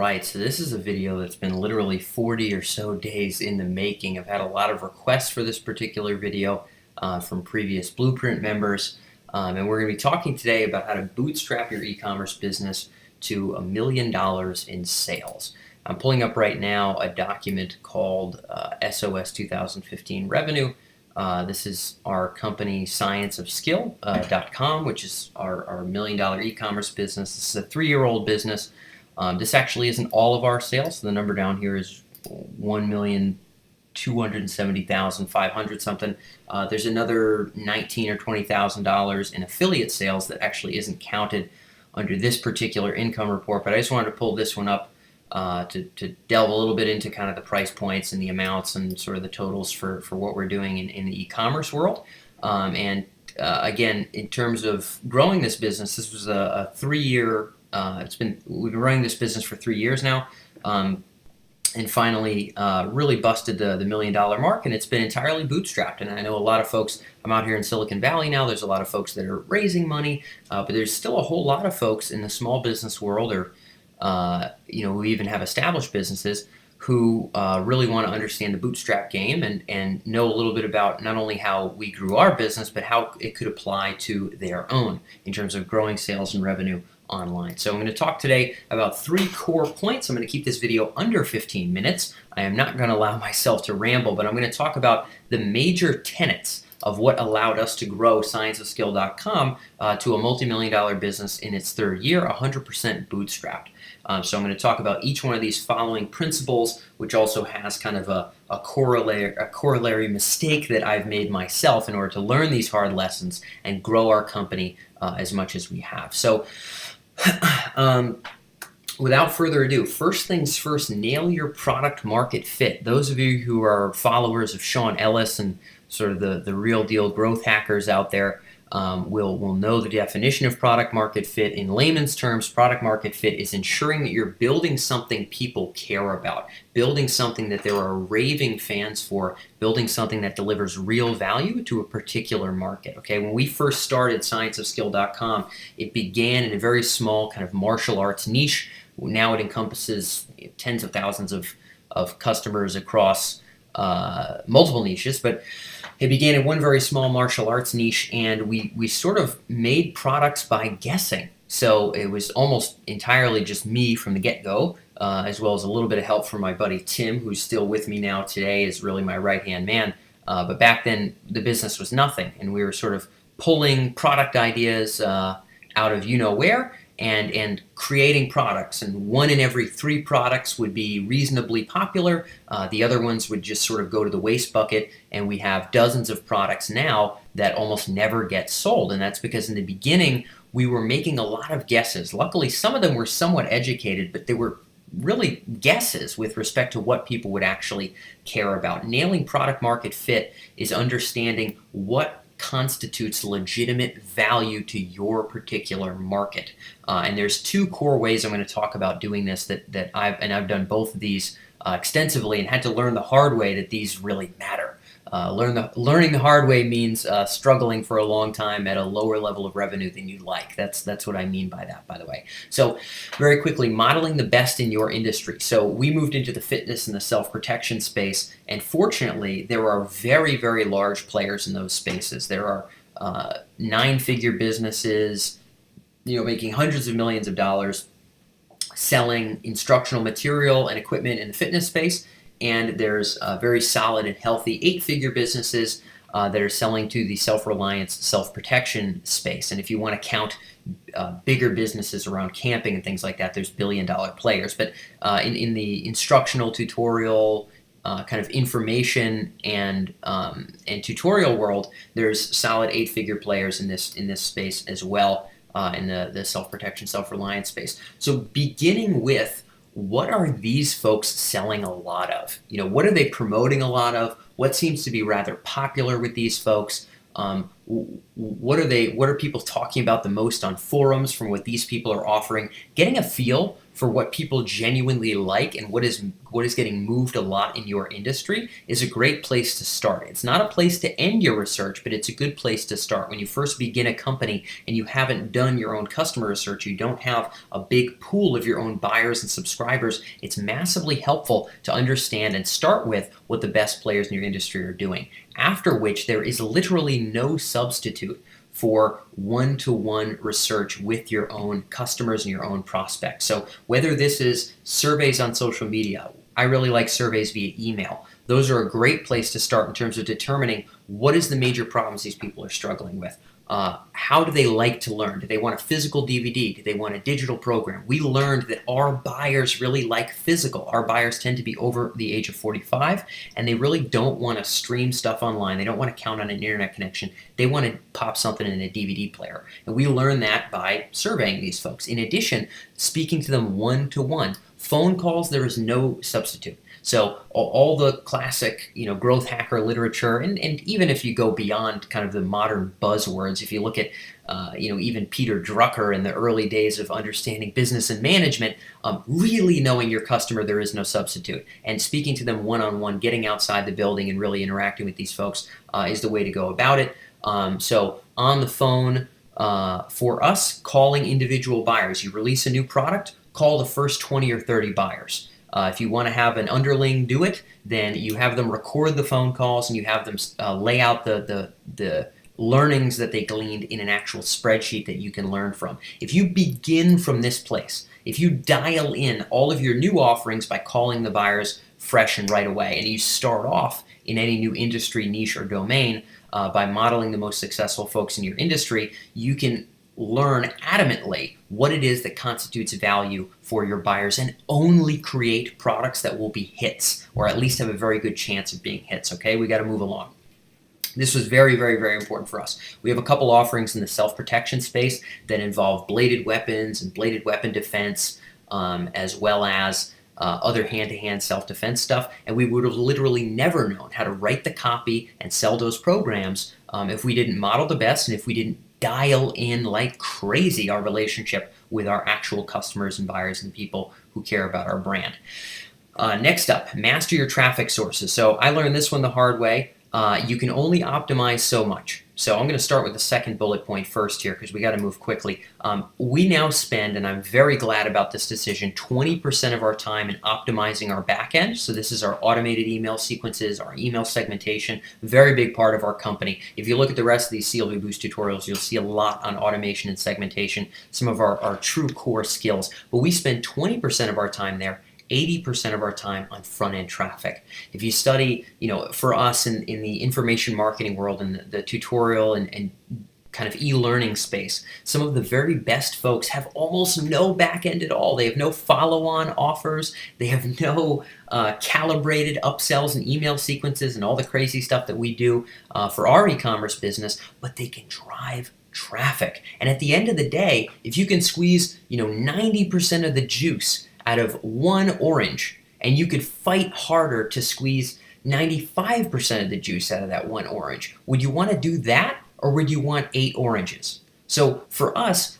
Alright, so this is a video that's been literally 40 or so days in the making. I've had a lot of requests for this particular video from previous Blueprint members, and we're going to be talking today about how to bootstrap your e-commerce business to $1 million in sales. I'm pulling up right now a document called SOS 2015 Revenue. This is our company scienceofskill.com, which is our $1 million e-commerce business. This is a 3-year-old business. This actually isn't all of our sales. So the number down here is 1,270,500 something. There's another $19,000 or $20,000 in affiliate sales that actually isn't counted under this particular income report. But I just wanted to pull this one up to delve a little bit into kind of the price points and the amounts and sort of the totals for what we're doing in the e-commerce world. Again, in terms of growing this business, this was a 3-year. We've been running this business for 3 years now, and finally really busted the $1 million mark, and it's been entirely bootstrapped. And I know a lot of folks. I'm out here in Silicon Valley now. There's a lot of folks that are raising money, but there's still a whole lot of folks in the small business world, or who even have established businesses, who really want to understand the bootstrap game and know a little bit about not only how we grew our business, but how it could apply to their own in terms of growing sales and revenue online. So I'm going to talk today about 3 core points. I'm going to keep this video under 15 minutes. I am not going to allow myself to ramble, but I'm going to talk about the major tenets of what allowed us to grow scienceofskill.com to a multi-million-dollar business in its 3rd year, 100% bootstrapped. So I'm going to talk about each one of these following principles, which also has kind of a corollary mistake that I've made myself in order to learn these hard lessons and grow our company as much as we have. So without further ado, first things first, nail your product market fit. Those of you who are followers of Sean Ellis and sort of the real deal growth hackers out there will know the definition of product market fit. In layman's terms, product market fit is ensuring that you're building something people care about, building something that there are raving fans for, building something that delivers real value to a particular market. Okay, when we first started scienceofskill.com, it began in a very small kind of martial arts niche. Now it encompasses tens of thousands of customers across multiple niches, but it began in one very small martial arts niche, and we sort of made products by guessing. So it was almost entirely just me from the get-go, as well as a little bit of help from my buddy Tim, who's still with me now today, is really my right-hand man. But back then, the business was nothing, and we were sort of pulling product ideas out of you-know-where, and creating products, and 1 in every 3 products would be reasonably popular. The other ones would just sort of go to the waste bucket, and we have dozens of products now that almost never get sold, and that's because in the beginning we were making a lot of guesses. Luckily, some of them were somewhat educated, but they were really guesses with respect to what people would actually care about. Nailing product market fit is understanding what constitutes legitimate value to your particular market. And there's 2 core ways I'm going to talk about doing this that I've done both of these extensively and had to learn the hard way that these really matter. Learning the hard way means struggling for a long time at a lower level of revenue than you'd like. That's what I mean by that, by the way. So very quickly, modeling the best in your industry. So we moved into the fitness and the self-protection space, and fortunately there are very, very large players in those spaces. There are 9-figure businesses, making hundreds of millions of dollars, selling instructional material and equipment in the fitness space. And there's very solid and healthy 8-figure businesses that are selling to the self-reliance, self-protection space. And if you want to count bigger businesses around camping and things like that, there's billion-dollar players. But in the instructional, tutorial, kind of information and tutorial world, there's solid 8-figure players in this space as well, in the self-protection, self-reliance space. So beginning with, what are these folks selling a lot of? What are they promoting a lot of? What seems to be rather popular with these folks? What are people talking about the most on forums from what these people are offering? Getting a feel for what people genuinely like and what is getting moved a lot in your industry is a great place to start. It's not a place to end your research, but it's a good place to start. When you first begin a company and you haven't done your own customer research, you don't have a big pool of your own buyers and subscribers, it's massively helpful to understand and start with what the best players in your industry are doing. After which, there is literally no substitute for one-to-one research with your own customers and your own prospects. So whether this is surveys on social media, I really like surveys via email. Those are a great place to start in terms of determining what is the major problems these people are struggling with. How do they like to learn? Do they want a physical DVD? Do they want a digital program? We learned that our buyers really like physical. Our buyers tend to be over the age of 45, and they really don't want to stream stuff online. They don't want to count on an internet connection. They want to pop something in a DVD player. And we learn that by surveying these folks. In addition, speaking to them one-to-one. Phone calls, there is no substitute. So all the classic, growth hacker literature, and even if you go beyond kind of the modern buzzwords, if you look at, even Peter Drucker in the early days of understanding business and management, really knowing your customer, there is no substitute. And speaking to them one-on-one, getting outside the building and really interacting with these folks is the way to go about it. So on the phone, for us, calling individual buyers. You release a new product, call the first 20 or 30 buyers. If you want to have an underling do it, then you have them record the phone calls and you have them lay out the learnings that they gleaned in an actual spreadsheet that you can learn from. If you begin from this place, if you dial in all of your new offerings by calling the buyers fresh and right away, and you start off in any new industry, niche, or domain by modeling the most successful folks in your industry, you can learn adamantly what it is that constitutes value for your buyers and only create products that will be hits, or at least have a very good chance of being hits. Okay, we got to move along. This was very, very, very important for us. We have a couple offerings in the self-protection space that involve bladed weapons and bladed weapon defense, as well as other hand-to-hand self-defense stuff, and we would have literally never known how to write the copy and sell those programs if we didn't model the best and if we didn't dial in like crazy our relationship with our actual customers and buyers and people who care about our brand. Next up, master your traffic sources. So I learned this one the hard way. You can only optimize so much. So I'm going to start with the second bullet point first here because we got to move quickly. We now spend, and I'm very glad about this decision, 20% of our time in optimizing our back end. So this is our automated email sequences, our email segmentation, very big part of our company. If you look at the rest of these CLV Boost tutorials, you'll see a lot on automation and segmentation, some of our true core skills. But we spend 20% of our time there, 80% of our time on front-end traffic. If you study, for us in the information marketing world and the tutorial and kind of e-learning space, some of the very best folks have almost no back end at all. They have no follow-on offers. They have no calibrated upsells and email sequences and all the crazy stuff that we do for our e-commerce business, but they can drive traffic. And at the end of the day, if you can squeeze, 90% of the juice out of one orange, and you could fight harder to squeeze 95% of the juice out of that one orange, would you want to do that, or would you want 8 oranges? So for us,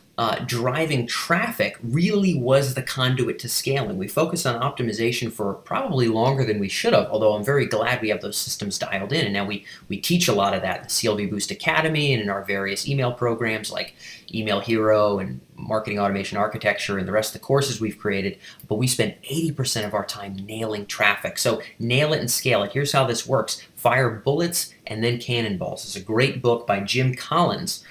driving traffic really was the conduit to scaling. We focused on optimization for probably longer than we should have, although I'm very glad we have those systems dialed in, and now we teach a lot of that in the CLV Boost Academy and in our various email programs like Email Hero and Marketing Automation Architecture and the rest of the courses we've created, but we spend 80% of our time nailing traffic. So nail it and scale it. Here's how this works. Fire bullets and then cannonballs. It's a great book by Jim Collins,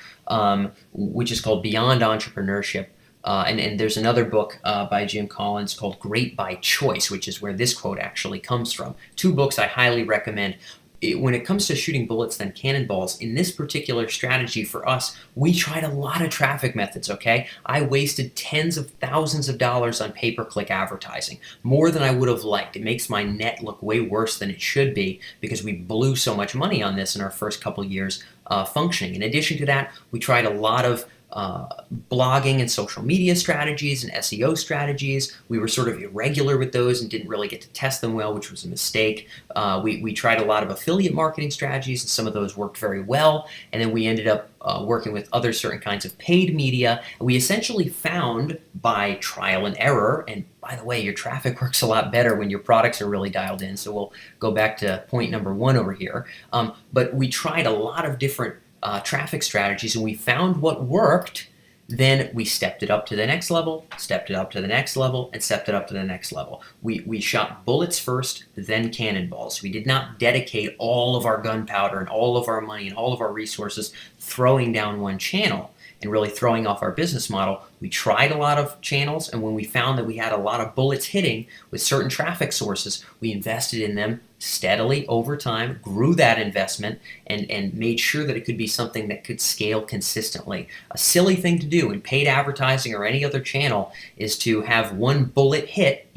which is called Beyond Entrepreneurship. And there's another book by Jim Collins called Great by Choice, which is where this quote actually comes from. 2 books I highly recommend. When it comes to shooting bullets then cannonballs, in this particular strategy for us, we tried a lot of traffic methods, okay? I wasted tens of thousands of dollars on pay-per-click advertising, more than I would have liked. It makes my net look way worse than it should be because we blew so much money on this in our first couple years functioning. In addition to that, we tried a lot of blogging and social media strategies and SEO strategies. We were sort of irregular with those and didn't really get to test them well, which was a mistake. We tried a lot of affiliate marketing strategies, and some of those worked very well. And then we ended up working with other certain kinds of paid media. We essentially found by trial and error, and by the way, your traffic works a lot better when your products are really dialed in. So we'll go back to point number one over here. But we tried a lot of different traffic strategies, and we found what worked. Then we stepped it up to the next level, stepped it up to the next level, and stepped it up to the next level. We shot bullets first, then cannonballs. We did not dedicate all of our gunpowder and all of our money and all of our resources throwing down one channel and really throwing off our business model. We tried a lot of channels, and when we found that we had a lot of bullets hitting with certain traffic sources, we invested in them steadily over time, grew that investment, and made sure that it could be something that could scale consistently. A silly thing to do in paid advertising or any other channel is to have one bullet hit,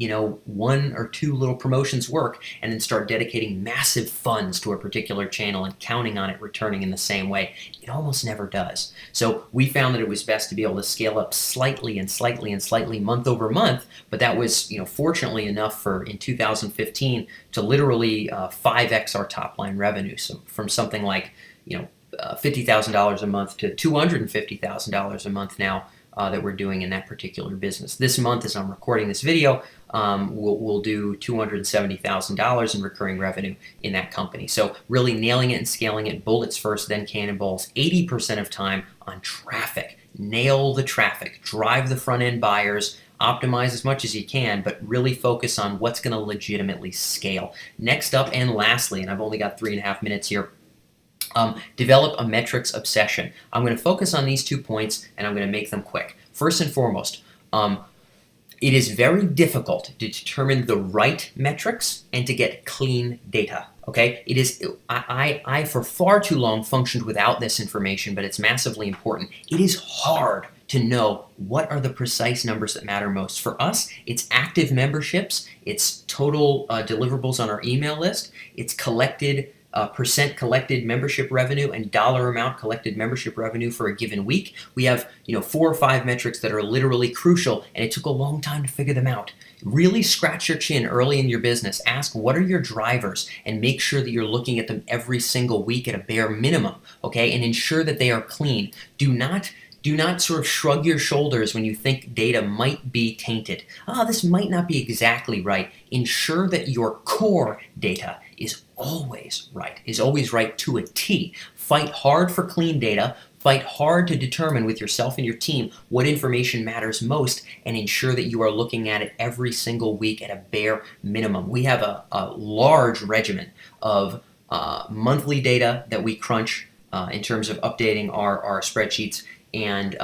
one or two little promotions work, and then start dedicating massive funds to a particular channel and counting on it returning in the same way. It almost never does. So we found that it was best to be able to scale up slightly and slightly and slightly month over month, but that was fortunately enough for in 2015 to literally 5x our top line revenue. So from something like $50,000 a month to $250,000 a month now that we're doing in that particular business. This month, as I'm recording this video, we'll do $270,000 in recurring revenue in that company. So really nailing it and scaling it, bullets first, then cannonballs, 80% of time on traffic. Nail the traffic, drive the front end buyers, optimize as much as you can, but really focus on what's going to legitimately scale. Next up and lastly, and I've only got 3.5 minutes here, develop a metrics obsession. I'm going to focus on these 2 points, and I'm going to make them quick. First and foremost, it is very difficult to determine the right metrics and to get clean data. Okay, it is. I for far too long functioned without this information, but it's massively important. It is hard to know what are the precise numbers that matter most. For us, it's active memberships, it's total deliverables on our email list, it's collected percent collected membership revenue and dollar amount collected membership revenue for a given week. We have 4 or 5 metrics that are literally crucial, and it took a long time to figure them out. Really scratch your chin early in your business. Ask what are your drivers and make sure that you're looking at them every single week at a bare minimum, okay? And ensure that they are clean. Do not sort of shrug your shoulders when you think data might be tainted. This might not be exactly right. Ensure that your core data is always right to a T. Fight hard for clean data. Fight hard to determine with yourself and your team what information matters most, and ensure that you are looking at it every single week at a bare minimum. We have a large regimen of monthly data that we crunch in terms of updating our spreadsheets, and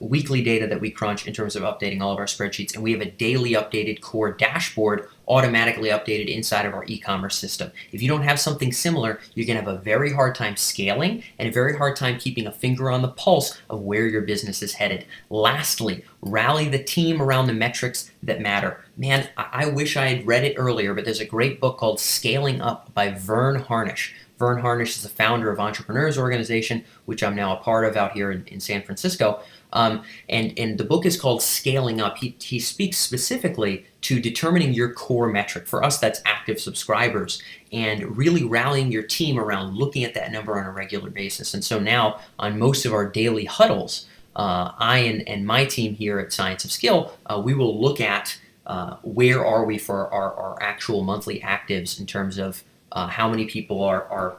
weekly data that we crunch in terms of updating all of our spreadsheets. And we have a daily updated core dashboard automatically updated inside of our e-commerce system. If you don't have something similar, you're going to have a very hard time scaling and a very hard time keeping a finger on the pulse of where your business is headed. Lastly, rally the team around the metrics that matter. Man, I wish I had read it earlier, but there's a great book called Scaling Up by Vern Harnish. Vern Harnish is the founder of Entrepreneurs Organization, which I'm now a part of out here in San Francisco. And the book is called Scaling Up. He speaks specifically to determining your core metric. For us, that's active subscribers, and really rallying your team around looking at that number on a regular basis. And so now on most of our daily huddles, I and my team here at Science of Skill, we will look at where are we for our actual monthly actives in terms of how many people are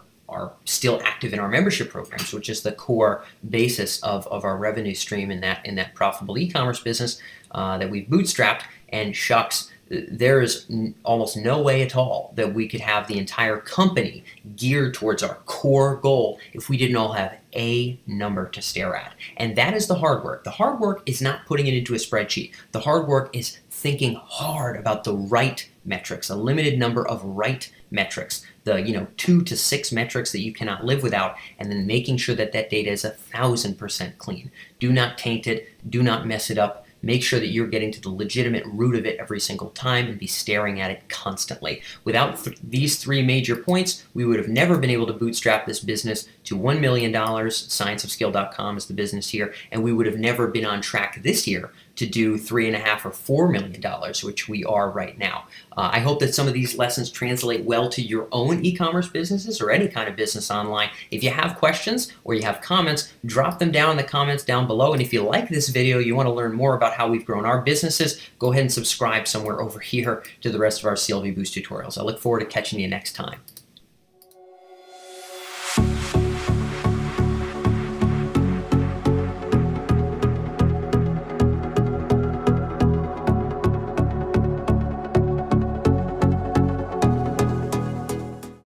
still active in our membership programs, which is the core basis of our revenue stream in that profitable e-commerce business that we've bootstrapped. And shucks, there is almost no way at all that we could have the entire company geared towards our core goal if we didn't all have a number to stare at. And that is the hard work. The hard work is not putting it into a spreadsheet. The hard work is thinking hard about the right metrics, a limited number of right metrics, the 2 to 6 metrics that you cannot live without, and then making sure that data is 1,000% clean. Do not taint it. Do not mess it up. Make sure that you're getting to the legitimate root of it every single time and be staring at it constantly. Without these 3 major points, we would have never been able to bootstrap this business to $1 million. Scienceofscale.com is the business here, and we would have never been on track this year to do $3.5 or $4 million, which we are right now. I hope that some of these lessons translate well to your own e-commerce businesses or any kind of business online. If you have questions or you have comments, drop them down in the comments down below. And if you like this video, you want to learn more about how we've grown our businesses, go ahead and subscribe somewhere over here to the rest of our CLV Boost tutorials. I look forward to catching you next time.